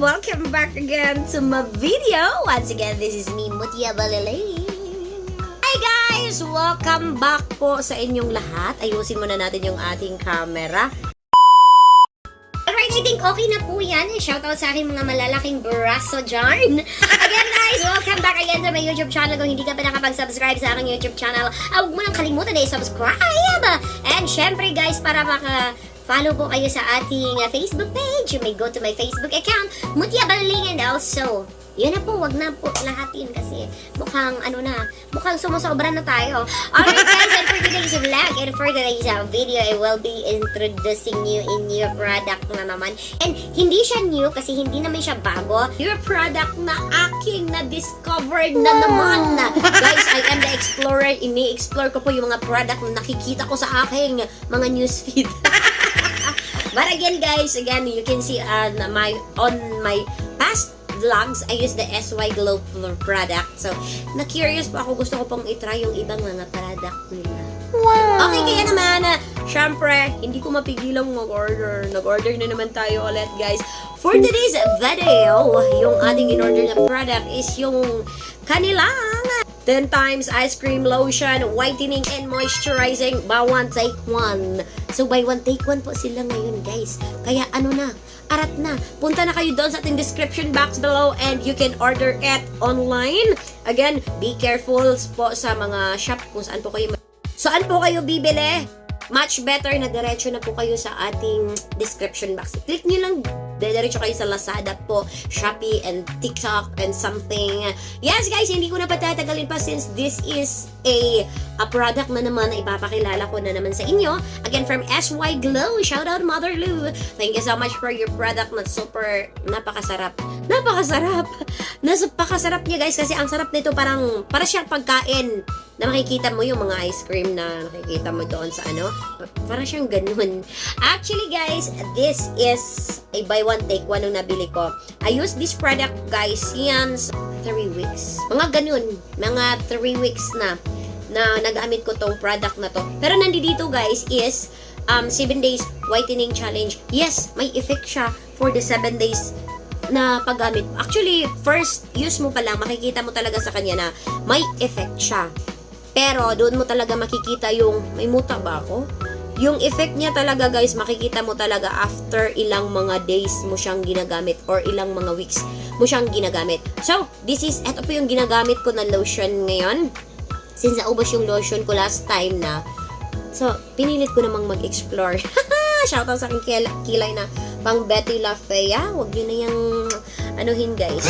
welcome back again to my video. Once again, this is me, Mutia Balilay. Hi guys! Welcome back po sa inyong lahat. Ayusin muna natin yung ating camera. Alright, I think okay na po yan. Shoutout sa aking mga malalaking braso dyan. Again guys, welcome back again to my YouTube channel. Kung hindi ka pa nakapag-subscribe sa aking YouTube channel, huwag mo nang kalimutan na i-subscribe. And syempre guys, para follow po kayo sa ating Facebook page. You may go to my Facebook account, Mutia Balilay, and also, yun na po, wag na po lahatin kasi mukhang sumusobra na tayo. Alright guys, and for today's vlog, and for today's video, I will be introducing you a new product na naman. And hindi siya new kasi hindi naman siya bago. New product na aking na-discovered na naman. Guys, I am the explorer. Ini-explore ko po yung mga product na nakikita ko sa aking mga newsfeed. But again guys, you can see on my past vlogs, I use the SY Glow product. So, na-curious po ako, gusto ko pong itry yung ibang mga product nila. Wow! Okay, kaya naman, syempre, hindi ko mapigilang mag-order. Nag-order na naman tayo ulit guys. For today's video, yung ating in-order na product is yung kanilang 10 times ice cream lotion, whitening and moisturizing, buy one take one. So buy one take one po sila ngayon guys. Kaya arat na. Punta na kayo doon sa ating description box below and you can order it online. Again, be careful po sa mga shop kung saan po kayo bibili. Much better na diretso na po kayo sa ating description box. Click nyo lang, diretso kayo sa Lazada po, Shopee, and TikTok, and something. Yes guys, hindi ko na patatagalin pa since this is a product na naman na ipapakilala ko na naman sa inyo. Again, from SY Glow, shout out Mother Lou. Thank you so much for your product na super napakasarap. Napakasarap niya guys kasi ang sarap nito, para siyang pagkain na makikita mo yung mga ice cream na nakikita mo doon sa para siyang ganun. Actually guys, this is a buy one take one nung nabili ko. I use this product guys since 3 weeks. Mga ganun, mga 3 weeks na nagamit ko tong product na to. Pero nandito guys is 7 days whitening challenge. Yes, may effect siya for the 7 days na paggamit. Actually, first use mo pa lang, makikita mo talaga sa kanya na may effect siya. Pero, doon mo talaga makikita yung, may muta ba ako? Yung effect niya talaga guys, makikita mo talaga after ilang mga days mo siyang ginagamit or ilang mga weeks mo siyang ginagamit. So, ito po yung ginagamit ko na lotion ngayon. Since naubos yung lotion ko last time na. So, pinilit ko namang mag-explore. Shoutout sa aking kilay na pang Betty La Fea. Huwag nyo na yung guys.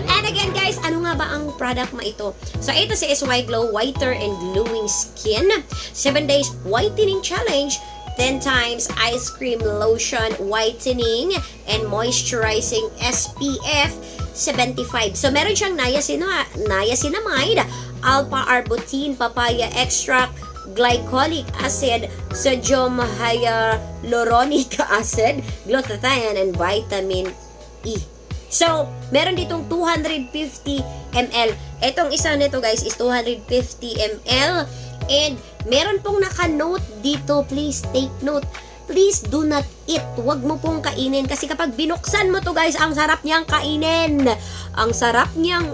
And again guys, ano nga ba ang product na ito? So ito si SY Glow Whiter and Glowing Skin 7 days whitening challenge, 10 times ice cream lotion, whitening and moisturizing SPF 75. So meron siyang niacinamide, alpha-arbutin, papaya extract, glycolic acid, sodium hyaluronic acid, glutathione, and vitamin E. So, meron ditong 250 ml. Etong isa nito guys is 250 ml. And meron pong naka-note dito. Please take note. Please do not eat. Huwag mo pong kainin. Kasi kapag binuksan mo to guys, ang sarap niyang kainin. Ang sarap niyang...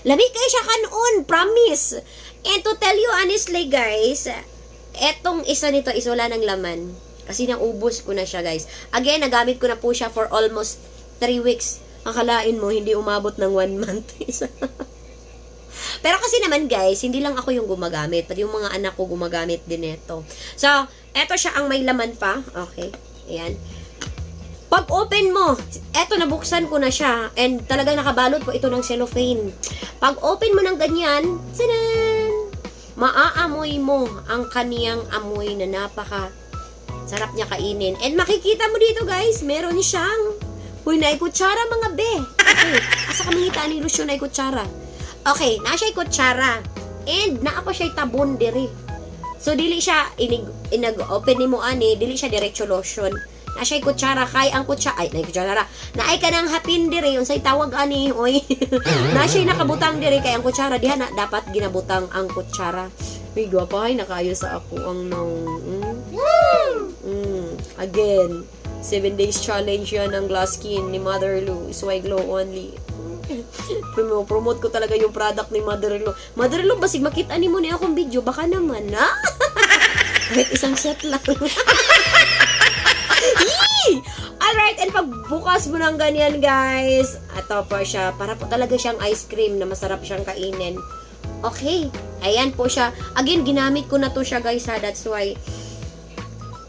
Lamig kayo siya kanoon. Promise. And to tell you honestly guys, etong isa nito is wala ng laman. Kasi naubos ko na siya guys. Again, nagamit ko na po siya for almost 3 weeks. Akalain mo, hindi umabot ng 1 month. Pero kasi naman guys, hindi lang ako yung gumagamit. Pati yung mga anak ko gumagamit din ito. So, eto siya ang may laman pa. Okay, ayan. Pag open mo, eto nabuksan ko na siya. And talagang nakabalot po ito ng cellophane. Pag open mo ng ganyan, sanan! Maaamoy mo ang kaniyang amoy na sarap niya kainin. And makikita mo dito guys, meron siyang kutsara mga be. Okay, asa ka mangita ni lotion na kutsara. Okay, na siya kutsara. And naa pa siya tabon diri. So dili siya inag-open nimo dili siya diretso lotion. Na siya kutsara kay ang kutsara na ay kanang hapin diri unsay tawag ani oy. Na siya nakabutang diri kay ang kutsara diha na dapat ginabutang ang kutsara. May gwapahay nakayo sa ako ang Again, 7 days challenge yan ng glass skin ni Mother Lu. Isway Glow Only. Promote ko talaga yung product ni Mother Lu. Mother Lu, basig makita ni mo niya akong video. Baka naman, ha? Kahit isang set lang. Yee! Alright, and pagbukas mo ng ganyan, guys, ito po siya. Para po talaga siyang ice cream na masarap siyang kainin. Okay. Ayan po siya. Again, ginamit ko na to siya, guys, ha. That's why,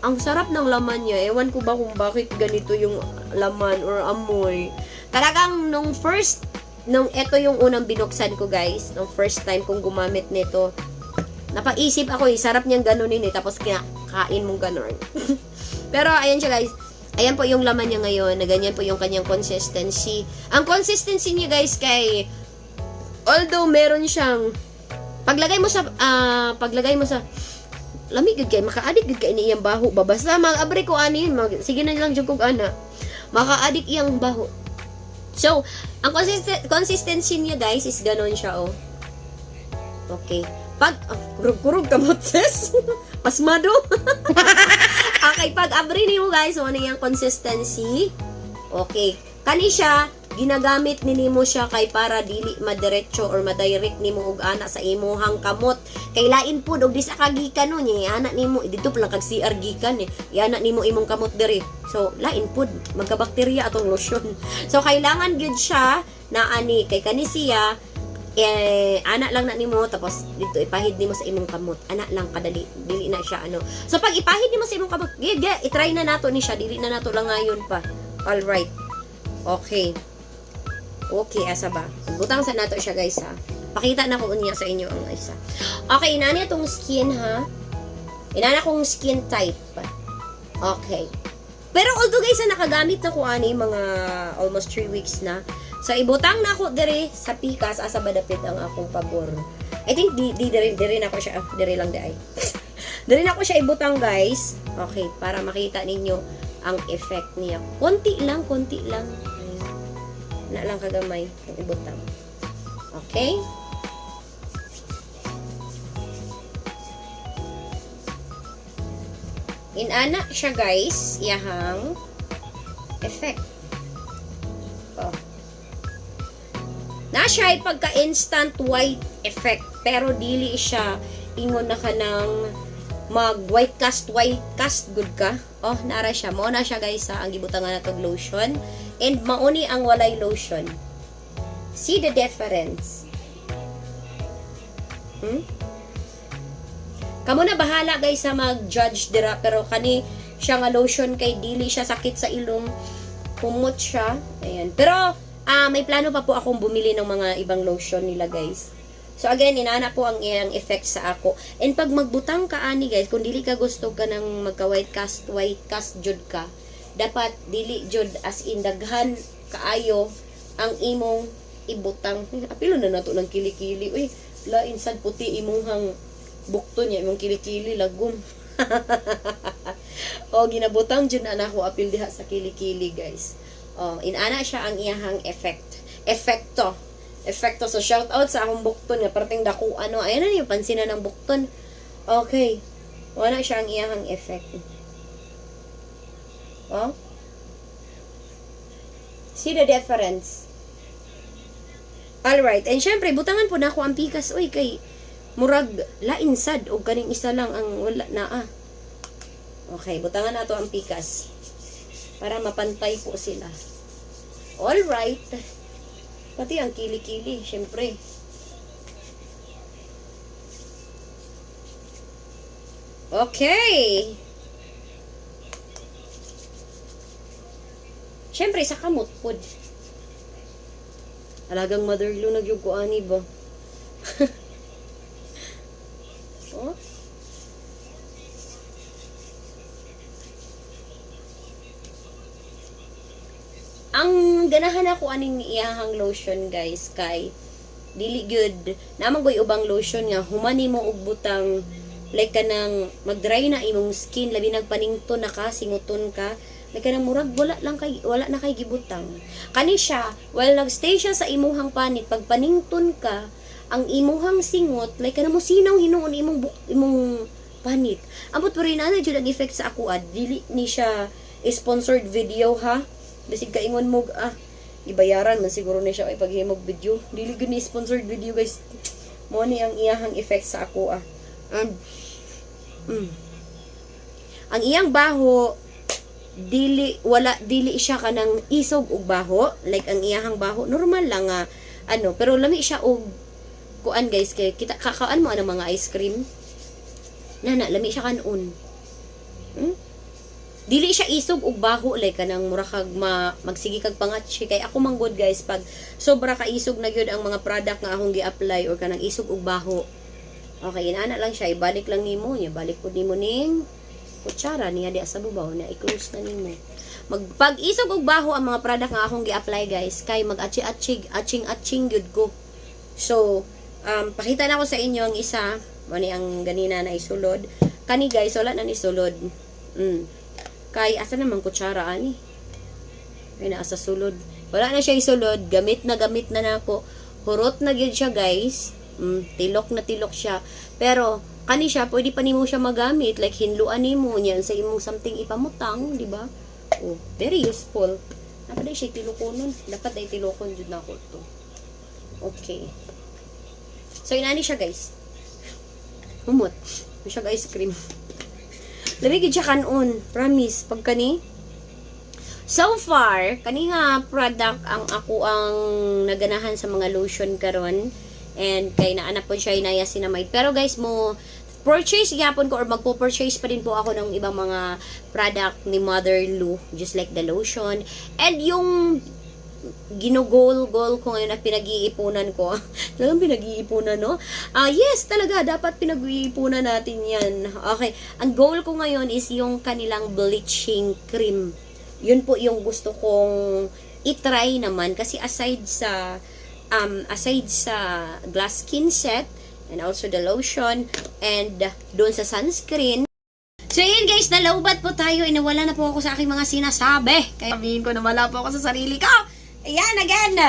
ang sarap ng laman niya. Ewan ko ba kung bakit ganito yung laman or amoy. Talagang nung ito yung unang binuksan ko, guys. Nung first time kong gumamit nito, napaisip ako, sarap niyang ganunin eh. Tapos kain mong ganon. Pero, ayan siya, guys. Ayan po yung laman niya ngayon, na ganyan po yung kanyang consistency. Ang consistency niya, guys, although meron siyang, paglagay mo sa, lamig gud kay, maka-addict gud kay ni iyang baho ba. Basta mag-abre ko ani, sige na lang jud kog ana. Maka-addict iyang baho. So, ang consistency niya, guys, is ganon siya, oh. Okay. Pag, kurug-kurug kamot, sis. Pasmado. Okay, pag abri niyo, guys, ano yung consistency. Okay. Kani siya, ginagamit nimo siya kay para dili madiretso or madirect nimo og ana sa imuhang kamot. Kay lain pud og di sa kagikan no niya, ana nimo dito pa lang kag CR gikan eh. Iana nimo imong kamot diri. So, lain pud magkabakterya atong lotion. So, kailangan gyud siya na ani kay kani siya ana lang na nimo tapos dito ipahid nimo sa imong kamot. Ana lang kadali, dili na siya ano. So pag ipahid nimo sa imong kamot, i-try na nato ni siya, dili na nato lang ngayon pa. All right. Okay. Okay, asa ba? Butang sa nato siya, guys, ha. Pakita na ko niya sa inyo ang isa. Okay, inana itong skin, ha. Inana kong skin type. Okay. Pero although, guys, nakagamit na ko ani mga almost 3 weeks na. So, ibutang na ako dire sa pikas asa ba dapit ang akong pabor. I think dire na ako siya. Dire lang di ay. Dire na ako siya ibutang, guys. Okay, para makita ninyo ang effect niya. Konti lang. Ayun. Na lang kagamay ang ibutang. Okay? Inana siya, guys. Iyahang effect. Oh. Na siya ay pagka-instant white effect. Pero dili siya ingon na ka ng white cast good ka. Oh, nara siya. Mao na siya, guys, ha. Ang gibutangan na tog lotion. And mauni ang walay lotion. See the difference. Kamo na bahala, guys, sa mag-judge dira. Pero kani siya nga lotion kay dili siya sakit sa ilong. Kumot siya. Ayan. Pero, may plano pa po akong bumili ng mga ibang lotion nila, guys. So, again, inana po ang iyang effect sa ako. And pag magbutang ka, ani, guys, kung dili ka gusto ka ng magka-white cast jud ka, dapat dili jud as in daghan kaayo ang imong ibutang. Apilo na nato ng kilikili. Uy, lain sad puti imong bukto niya, imong kilikili, lagom. O, ginabutang jud na nako apil diha sa kilikili, guys. Oh, inana siya ang iyahang effecto. So, shout out sa akong bukton nga parting dako ano. Ayan na yung pansinan ng bukton. Okay. Wala siya ang iyahang effect. Oh? See the difference? Alright. And syempre, butangan po na ako ang pikas. Uy, kay murag lain sad o kaning isa lang ang wala na Okay, butangan na to ang pikas. Para mapantay po sila. Alright. Pati ang kili-kili, syempre. Okay. Syempre, sa kamot po. Alagang Mother Lu, nagyuguani ba? Oh? Ang ganahan ako aning iyahang lotion, guys, kay dili good namang goy ubang lotion nga humani mo og butang like kanang mag-dry na imong skin labi nagpanington na ka, singuton ka, like kanang murag wala na kay gibutang. Kani siya, while nagstay siya sa imuhang panit, pag panington ka, ang imuhang singot like kanang mo sinaw hinuon imong panit. Ambot pa rin na jud ang effect sa ako dili ni siya sponsored video ha. Bisig kaingon mo ibayaran man siguro ni siya ay paghimog video. Dili gyud ni sponsored video guys. Mo ni ang iyahang effect sa ako And ang iyang baho dili siya kanang isog og baho, like ang iyahang baho normal lang pero lami siya og kuan guys kay kita kakaan mo ang mga ice cream. Lami siya kanon. Dili siya isog og baho like kanang mura kag magsigi kag pangatsi kay ako manggod guys pag sobra ka isog na gyud ang mga product nga akong gi-apply or kanang isog og baho. Okay, inana lang siya, ibalik lang nimo niya, balik pud nimo ning kutsara niya di sa bubaw na i-close na nimo. Pag isog og baho ang mga product nga akong gi-apply guys, kay atching gyud ko. So, pakita na ko sa inyo ang isa, mani ang ganina na isulod. Kani guys, wala na ni sulod. Kay asa naman kutsara ani? Ay naa sa sulod. Wala na siya isulod, gamit na nako. Hurot na gyud siya guys. Tilok na tilok siya. Pero kani siya pwede pa nimo siya magamit like hinluan nimo niyan sa imong something ipamutang, di ba? Very useful. Dapat siya tilukonon. Dapat ay tilokon jud nako to. Okay. So inani siya guys. Humot. Siya ice cream. Labi gid siya kanon. Promise pag kani. So far, kani nga product ang ako ang naganahan sa mga lotion karon. And kay naanap po siya niacinamide. Pero guys, purchase gyapon ko or magpo-purchase pa din po ako ng ibang mga product ni Mother Lou, just like the lotion. And yung ginugol ko ngayon at pinag-iipunan ko. Talagang pinag-iipunan, no? Yes, talaga, dapat pinag-iipunan natin yan. Okay, ang goal ko ngayon is yung kanilang bleaching cream. Yun po yung gusto kong itry naman. Kasi aside sa glass skin set and also the lotion and doon sa sunscreen. So yun guys, nalaubat po tayo and nawala na po ako sa aking mga sinasabi. Kaya sabihin ko nawala po ako sa sarili ko. Ayan, again,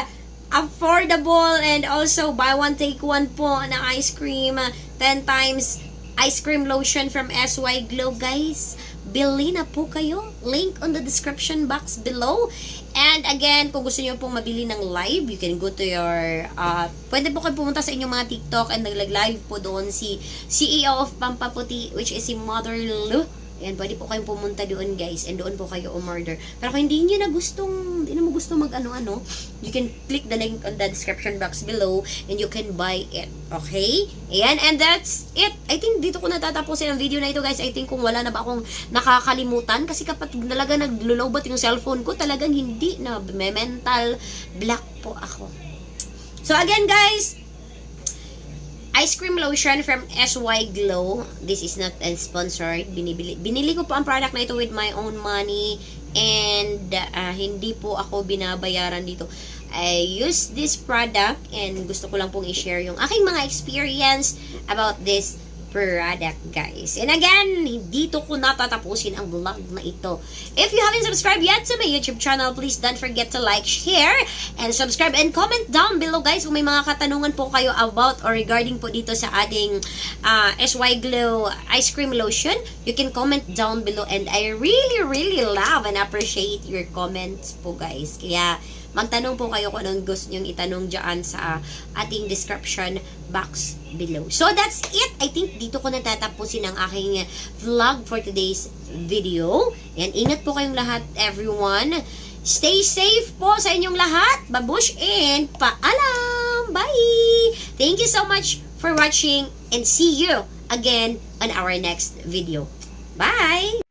affordable and also buy one take one po na ice cream. 10 times ice cream lotion from SY Glow guys. Bili na po kayo. Link on the description box below. And again, kung gusto niyo pong mabili ng live, you can go to your, pwede po kayo pumunta sa inyong mga TikTok and naglag-live po doon si CEO of Pampaputi, which is si Mother Lou. Ayan, pwede po kayong pumunta doon guys and doon po kayo umorder. Pero kung hindi mo gusto mag ano-ano, you can click the link on the description box below and you can buy it. Okay? Ayan, and that's it. I think dito ko natatapusin ang video na ito guys. I think kung wala na ba akong nakakalimutan kasi kapag talaga naglulobot yung cellphone ko, talagang hindi na mental block po ako. So again guys, ice cream lotion from SY Glow. This is not sponsored. Binili ko po ang product na ito with my own money. And hindi po ako binabayaran dito. I use this product and gusto ko lang pong i-share yung aking mga experience about this product guys. And again, dito ko natatapusin ang vlog na ito. If you haven't subscribed yet to my YouTube channel, please don't forget to like, share, and subscribe and comment down below guys kung may mga katanungan po kayo about or regarding po dito sa ating SY Glow ice cream lotion. You can comment down below and I really love and appreciate your comments po guys. Kaya magtanong po kayo kung anong gusto nyong itanong dyan sa ating description box below. So that's it. I think dito ko natatapusin ang aking vlog for today's video. And ingat po kayong lahat everyone. Stay safe po sa inyong lahat. Babush and paalam. Bye! Thank you so much for watching and see you again on our next video. Bye!